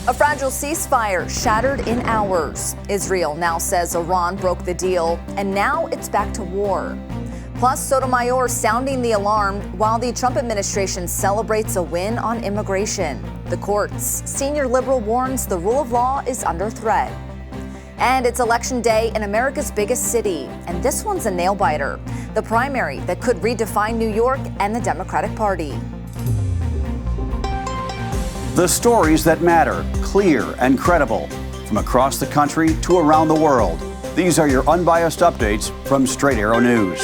A fragile ceasefire shattered in hours. Israel now says Iran broke the deal, and now it's back to war. Plus, Sotomayor sounding the alarm while the Trump administration celebrates a win on immigration. The courts. Senior liberal warns the rule of law is under threat. And it's election day in America's biggest city, and this one's a nail-biter. The primary that could redefine New York and the Democratic Party. The stories that matter, clear and credible, from across the country to around the world. These are your unbiased updates from Straight Arrow News.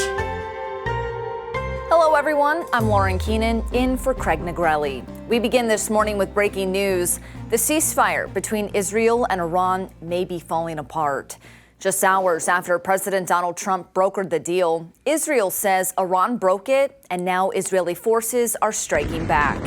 Hello, everyone. I'm Lauren Keenan, in for Craig Negrelli. We begin this morning with breaking news. The ceasefire between Israel and Iran may be falling apart. Just hours after President Donald Trump brokered the deal, Israel says Iran broke it, and now Israeli forces are striking back.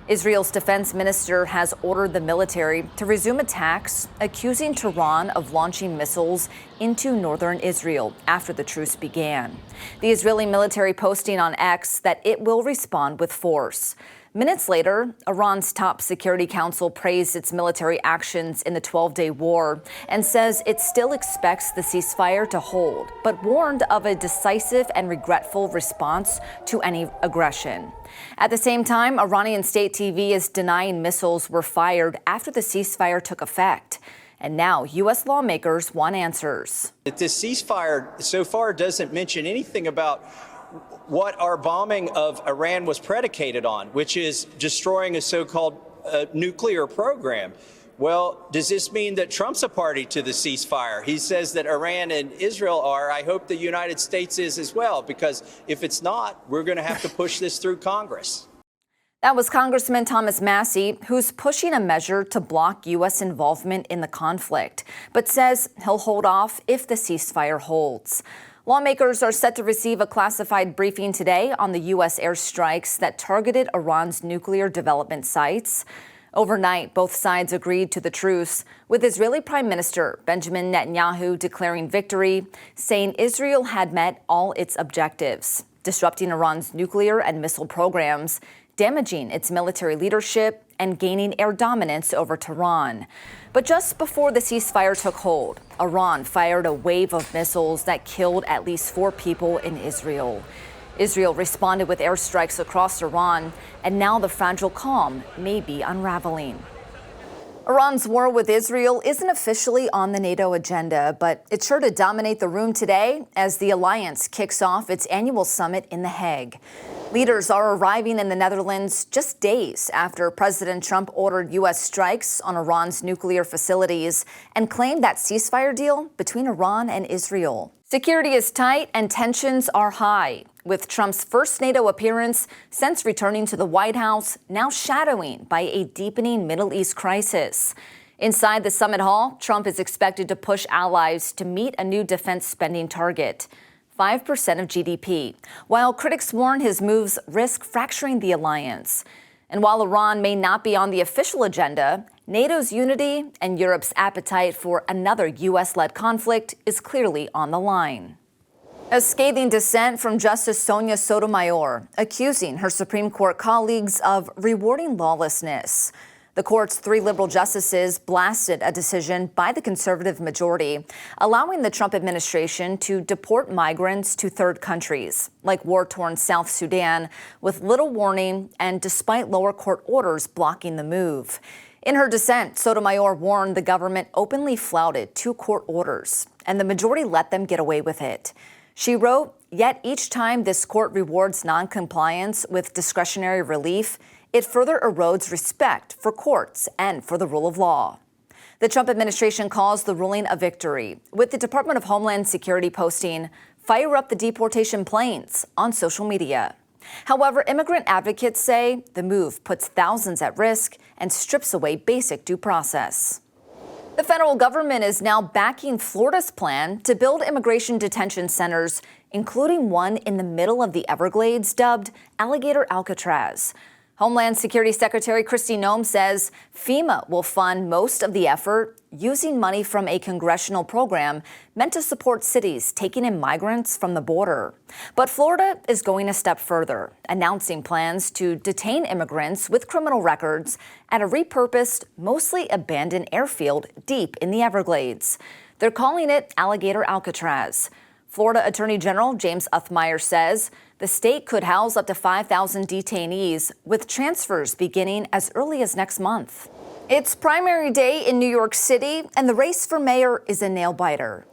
Israel's defense minister has ordered the military to resume attacks, accusing Tehran of launching missiles into northern Israel after the truce began. The Israeli military posting on X that it will respond with force. Minutes later, Iran's top security council praised its military actions in the 12-day war and says it still expects the ceasefire to hold, but warned of a decisive and regretful response to any aggression. At the same time, Iranian state TV is denying missiles were fired after the ceasefire took effect. And now U.S. lawmakers want answers. This ceasefire so far doesn't mention anything about what our bombing of Iran was predicated on, which is destroying a so-called nuclear program. Well, does this mean that Trump's a party to the ceasefire? He says that Iran and Israel are. I hope the United States is as well, because if it's not, we're going to have to push this through Congress. That was Congressman Thomas Massie, who's pushing a measure to block U.S. involvement in the conflict, but says he'll hold off if the ceasefire holds. Lawmakers are set to receive a classified briefing today on the U.S. airstrikes that targeted Iran's nuclear development sites. Overnight, both sides agreed to the truce, with Israeli Prime Minister Benjamin Netanyahu declaring victory, saying Israel had met all its objectives, disrupting Iran's nuclear and missile programs, damaging its military leadership, and gaining air dominance over Tehran. But just before the ceasefire took hold, Iran fired a wave of missiles that killed at least 4 people in Israel. Israel responded with airstrikes across Iran, and now the fragile calm may be unraveling. Iran's war with Israel isn't officially on the NATO agenda, but it's sure to dominate the room today as the alliance kicks off its annual summit in The Hague. Leaders are arriving in the Netherlands just days after President Trump ordered U.S. strikes on Iran's nuclear facilities and claimed that ceasefire deal between Iran and Israel. Security is tight and tensions are high, with Trump's first NATO appearance since returning to the White House now shadowing by a deepening Middle East crisis. Inside the summit hall, Trump is expected to push allies to meet a new defense spending target, 5% of GDP, while critics warn his moves risk fracturing the alliance. And while Iran may not be on the official agenda, NATO's unity and Europe's appetite for another U.S.-led conflict is clearly on the line. A scathing dissent from Justice Sonia Sotomayor, accusing her Supreme Court colleagues of rewarding lawlessness. The court's 3 liberal justices blasted a decision by the conservative majority, allowing the Trump administration to deport migrants to third countries, like war-torn South Sudan, with little warning and despite lower court orders blocking the move. In her dissent, Sotomayor warned the government openly flouted 2 court orders, and the majority let them get away with it. She wrote, "Yet each time this court rewards noncompliance with discretionary relief, it further erodes respect for courts and for the rule of law." The Trump administration calls the ruling a victory, with the Department of Homeland Security posting, "Fire up the deportation planes" on social media. However, immigrant advocates say the move puts thousands at risk and strips away basic due process. The federal government is now backing Florida's plan to build immigration detention centers, including one in the middle of the Everglades dubbed Alligator Alcatraz. Homeland Security Secretary Kristi Noem says FEMA will fund most of the effort using money from a congressional program meant to support cities taking in migrants from the border. But Florida is going a step further, announcing plans to detain immigrants with criminal records at a repurposed, mostly abandoned airfield deep in the Everglades. They're calling it Alligator Alcatraz. Florida Attorney General James Uthmeier says the state could house up to 5,000 detainees, with transfers beginning as early as next month. It's primary day in New York City, and the race for mayor is a nail-biter.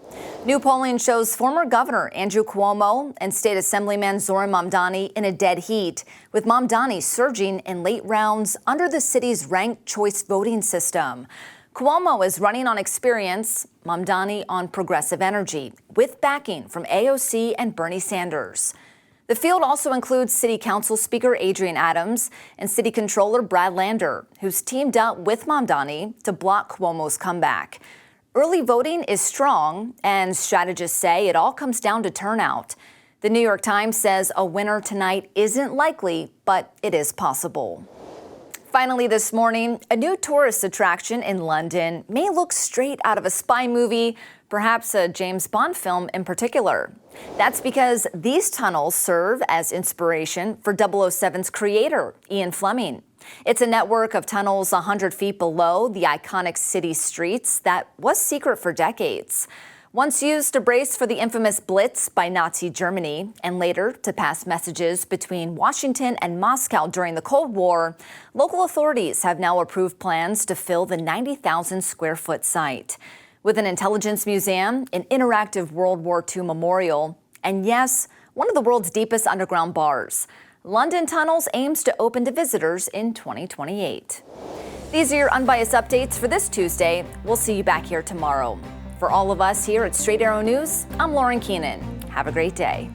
New polling shows former Governor Andrew Cuomo and State Assemblyman Zohran Mamdani in a dead heat, with Mamdani surging in late rounds under the city's ranked choice voting system. Cuomo is running on experience, Mamdani on progressive energy, with backing from AOC and Bernie Sanders. The field also includes City Council Speaker Adrian Adams and City Controller Brad Lander, who's teamed up with Mamdani to block Cuomo's comeback. Early voting is strong, and strategists say it all comes down to turnout. The New York Times says a winner tonight isn't likely, but it is possible. Finally this morning, a new tourist attraction in London may look straight out of a spy movie, perhaps a James Bond film in particular. That's because these tunnels serve as inspiration for 007's creator, Ian Fleming. It's a network of tunnels 100 feet below the iconic city streets that was secret for decades. Once used to brace for the infamous Blitz by Nazi Germany, and later to pass messages between Washington and Moscow during the Cold War, local authorities have now approved plans to fill the 90,000-square-foot site. With an intelligence museum, an interactive World War II memorial, and yes, one of the world's deepest underground bars, London Tunnels aims to open to visitors in 2028. These are your unbiased updates for this Tuesday. We'll see you back here tomorrow. For all of us here at Straight Arrow News, I'm Lauren Keenan. Have a great day.